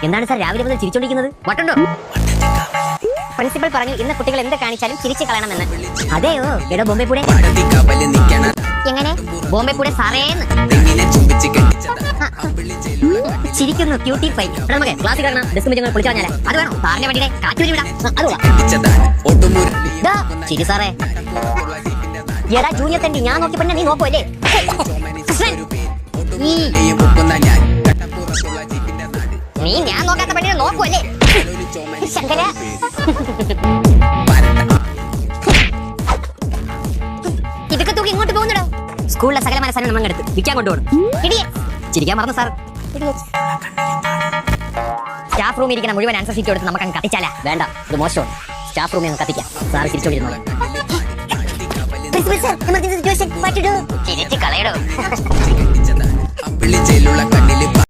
എന്താണ് സാർ രാവിലെ മുതൽ ചിരിച്ചോണ്ടിരിക്കുന്നത്? വട്ടുണ്ടോ? പ്രിൻസിപ്പൽ പറഞ്ഞു ഇന്ന് കുട്ടികൾ എന്ത് കാണിച്ചാലും ചിരിച്ചു കളയണമെന്ന്. അതെയോ? എടോ ബോംബെ പൂടെ. എങ്ങനെ? ബോംബെ പൂടെ സാറേന്ന് ചിരിക്കുന്നു. Cutie phi. നമുക്ക് ക്ലാസ്സിൽ കാണാം. ഡെസ്ക് വെച്ച് പൊളിച്ചു കളഞ്ഞാലേ അത് വേണോ? സാറിന്റെ വണ്ടിയുടെ കാറ്റ് വിടാം. ചിരി സാറേ. എടാ ജൂനിയർ തണ്ടി, ഞാൻ നോക്കി പിന്നെ നീ നോക്കുമല്ലേ? നീ ഞാൻ നോക്കാത്ത പെണ്ണിനെ നോക്കുമല്ലേ? ശങ്കര ഇതൊക്കെ തൂക്കി ഇങ്ങോട്ട് പോകുന്നുണ്ടോ? സ്കൂളിലെ സകലമായ സാധനം നമ്മൾ എടുത്ത് വിൽക്കാൻ കൊണ്ടുപോകണം. ചിരിക്കാൻ മറന്നു സാർ. സ്റ്റാഫ് റൂമിൽ ഇരിക്കുന്ന മുഴുവൻ ആൻസർ ഷീറ്റ് എടുത്ത് നമുക്ക് അങ്ങ് കത്തിച്ചാലാ? വേണ്ട, ഇത് മോശമാണ്. സ്റ്റാഫ് റൂമിൽ അങ്ങ് കത്തിക്കാം. സാർ ചിരിച്ചോണ്ടിരുന്നു. ചിരിച്ച് കളയടോ.